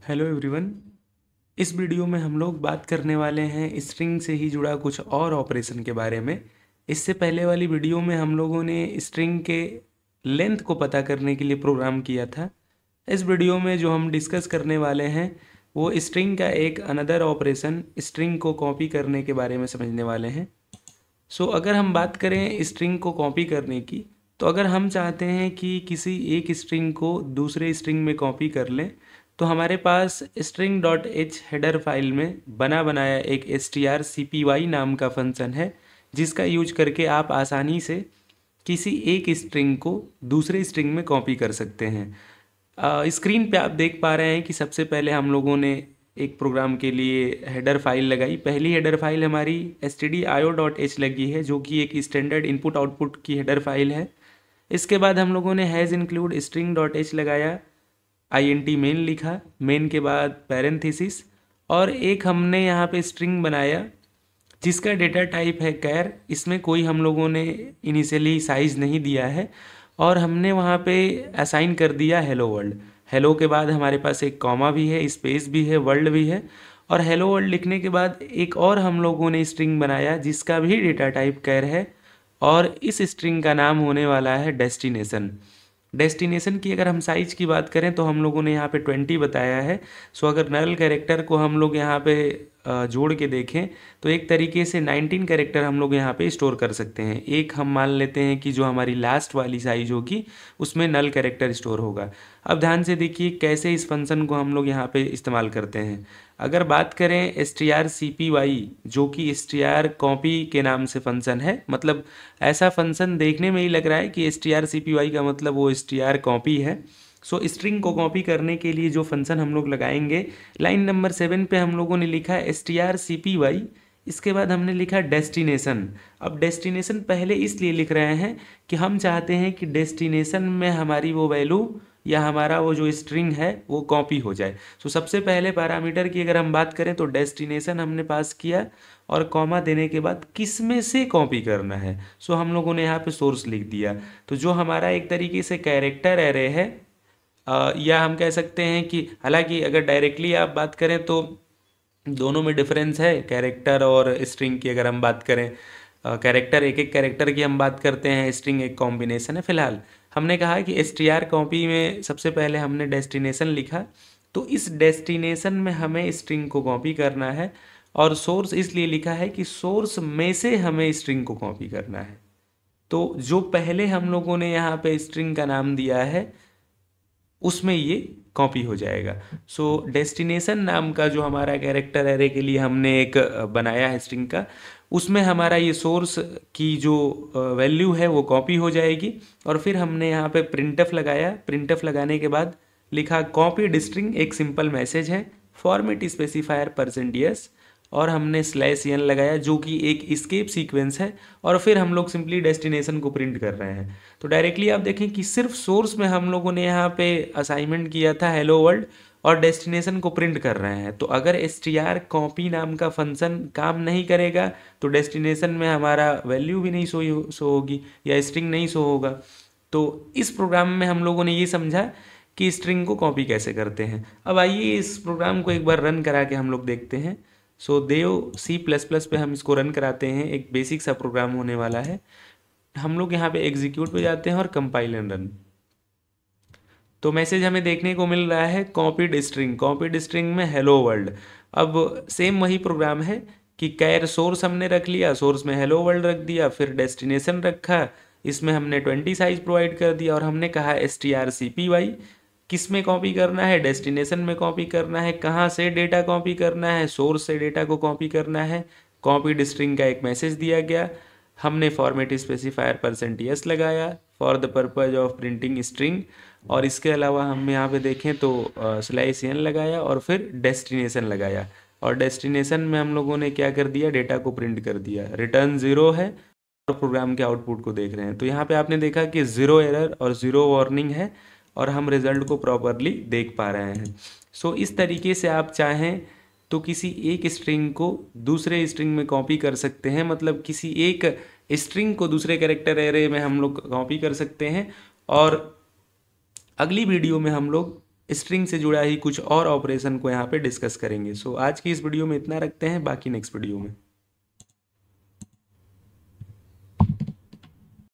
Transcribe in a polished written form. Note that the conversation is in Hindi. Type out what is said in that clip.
Hello everyone. इस वीडियो में हम लोग बात करने वाले हैं स्ट्रिंग से ही जुड़ा कुछ और ऑपरेशन के बारे में। इससे पहले वाली वीडियो में हम लोगों ने स्ट्रिंग के लेंथ को पता करने के लिए प्रोग्राम किया था। इस वीडियो में जो हम डिस्कस करने वाले हैं वो स्ट्रिंग का एक अनदर ऑपरेशन स्ट्रिंग को कॉपी करने के बारे में समझने वाले हैं। अगर हम बात करें स्ट्रिंग को कॉपी करने की, तो अगर हम चाहते हैं कि किसी एक स्ट्रिंग को दूसरे स्ट्रिंग में कॉपी कर लें, तो हमारे पास string dot h header file में बना बनाया एक strcpy नाम का फंक्शन है, जिसका यूज करके आप आसानी से किसी एक स्ट्रिंग को दूसरे स्ट्रिंग में कॉपी कर सकते हैं। स्क्रीन पे आप देख पा रहे हैं कि सबसे पहले हम लोगों ने एक प्रोग्राम के लिए हेडर फाइल लगाई। पहली हेडर फाइल हमारी stdio.h लगी है, जो कि एक स्टैंडर्ड इनपुट आउटपुट की हेडर फाइल है। इसके बाद हम लोगों ने has include string dot H लगाया, int मेन लिखा, मेन के बाद पैरेंथेसिस, और एक हमने यहाँ पे स्ट्रिंग बनाया जिसका डेटा टाइप है कैर। इसमें कोई हम लोगों ने इनिशियली साइज़ नहीं दिया है, और हमने वहाँ पे असाइन कर दिया हेलो वर्ल्ड। हेलो के बाद हमारे पास एक कॉमा भी है, स्पेस भी है, वर्ल्ड भी है, और हेलो वर्ल्ड लिखने के बाद एक और हम लोगों ने स्ट्रिंग बनाया जिसका भी डेटा टाइप कैर है, और इस स्ट्रिंग का नाम होने वाला है डेस्टिनेशन। डेस्टिनेशन की अगर हम साइज़ की बात करें तो हम लोगों ने यहाँ पे 20 बताया है। अगर नल कैरेक्टर को हम लोग यहाँ पे जोड़ के देखें तो एक तरीके से 19 कैरेक्टर हम लोग यहाँ पे स्टोर कर सकते हैं। एक हम मान लेते हैं कि जो हमारी लास्ट वाली साइज होगी उसमें नल कैरेक्टर स्टोर होगा। अब ध्यान से देखिए कैसे इस फंक्शन को हम लोग यहाँ पे इस्तेमाल करते हैं। अगर बात करें strcpy, जो कि strcopy के नाम से फंक्शन है, मतलब ऐसा फंक्शन देखने में ही लग रहा है कि strcpy का मतलब वो strcopy है। स्ट्रिंग को कॉपी करने के लिए जो फंक्शन हम लोग लगाएंगे, लाइन नंबर 7 पे हम लोगों ने लिखा है strcpy, इसके बाद हमने लिखा डेस्टिनेशन। अब डेस्टिनेशन पहले इसलिए लिख रहे हैं कि हम चाहते हैं कि डेस्टिनेशन में हमारी वो वैल्यू या हमारा वो जो स्ट्रिंग है वो कॉपी हो जाए। सबसे पहले पैरामीटर की अगर हम बात करें तो डेस्टिनेशन हमने पास किया, और कॉमा देने के बाद किस में से कॉपी करना है, हम लोगों ने यहाँ पे सोर्स लिख दिया। तो जो हमारा एक तरीके से कैरेक्टर एरे है, या हम कह सकते हैं कि हालांकि अगर डायरेक्टली आप बात करें तो दोनों में डिफरेंस है कैरेक्टर और स्ट्रिंग की। अगर हम बात करें कैरेक्टर, एक एक कैरेक्टर की हम बात करते हैं, स्ट्रिंग एक कॉम्बिनेशन है। फिलहाल हमने कहा कि strcopy में सबसे पहले हमने डेस्टिनेशन लिखा, तो इस डेस्टिनेशन में हमें स्ट्रिंग को कॉपी करना है, और सोर्स इसलिए लिखा है कि सोर्स में से हमें स्ट्रिंग को कॉपी करना है। तो जो पहले हम लोगों ने यहाँ पे स्ट्रिंग का नाम दिया है उसमें ये कॉपी हो जाएगा। डेस्टिनेशन नाम का जो हमारा कैरेक्टर एरे के लिए हमने एक बनाया है स्ट्रिंग का, उसमें हमारा ये सोर्स की जो वैल्यू है वो कॉपी हो जाएगी। और फिर हमने यहाँ पे प्रिंटफ लगाया। प्रिंटफ लगाने के बाद लिखा कॉपीड स्ट्रिंग, एक सिंपल मैसेज है, फॉर्मेट स्पेसिफायर %s, और हमने /n लगाया जो कि एक एस्केप सीक्वेंस है, और फिर हम लोग सिंपली डेस्टिनेशन को प्रिंट कर रहे हैं। तो डायरेक्टली आप देखें कि सिर्फ सोर्स में हम लोगों ने यहाँ पे असाइनमेंट किया था हेलो वर्ल्ड, और डेस्टिनेशन को प्रिंट कर रहे हैं। तो अगर strcopy नाम का फंक्शन काम नहीं करेगा तो डेस्टिनेशन में हमारा वैल्यू भी नहीं शो होगी या स्ट्रिंग नहीं शो होगा। तो इस प्रोग्राम में हम लोगों ने ये समझा कि स्ट्रिंग को कॉपी कैसे करते हैं। अब आइए इस प्रोग्राम को एक बार रन करा के हम लोग देखते हैं। देव C++ पे हम इसको रन कराते हैं। एक बेसिक सा प्रोग्राम होने वाला है। हम लोग यहाँ पे एग्जीक्यूट पे जाते हैं और कंपाइल एंड रन। तो मैसेज हमें देखने को मिल रहा है कॉपीड स्ट्रिंग में हेलो वर्ल्ड। अब सेम वही प्रोग्राम है कि कैर सोर्स हमने रख लिया, सोर्स में हेलो वर्ल्ड रख दिया, फिर डेस्टिनेशन रखा, इसमें हमने 20 साइज प्रोवाइड कर दिया, और हमने कहा strcpy किस में कॉपी करना है, डेस्टिनेशन में कॉपी करना है, कहाँ से डेटा कॉपी करना है, सोर्स से डेटा को कॉपी करना है। कॉपीड स्ट्रिंग का एक मैसेज दिया गया, हमने फॉर्मेट स्पेसिफायर %s लगाया for the purpose of printing string, और इसके अलावा हम यहाँ पे देखें तो /n लगाया, और फिर डेस्टिनेशन लगाया, और डेस्टिनेशन में हम लोगों ने क्या कर दिया, डेटा को प्रिंट कर दिया। रिटर्न 0 है, और प्रोग्राम के आउटपुट को देख रहे हैं। तो यहाँ पे आपने देखा कि 0 एरर और 0 वार्निंग है, और हम रिजल्ट को प्रॉपरली देख पा रहे हैं। इस तरीके से आप चाहें तो किसी एक स्ट्रिंग को दूसरे स्ट्रिंग में कॉपी कर सकते हैं, मतलब किसी एक स्ट्रिंग को दूसरे कैरेक्टर एरे में हम लोग कॉपी कर सकते हैं। और अगली वीडियो में हम लोग स्ट्रिंग से जुड़ा ही कुछ और ऑपरेशन को यहाँ पे डिस्कस करेंगे। सो आज की इस वीडियो में इतना रखते हैं, बाकी नेक्स्ट वीडियो में।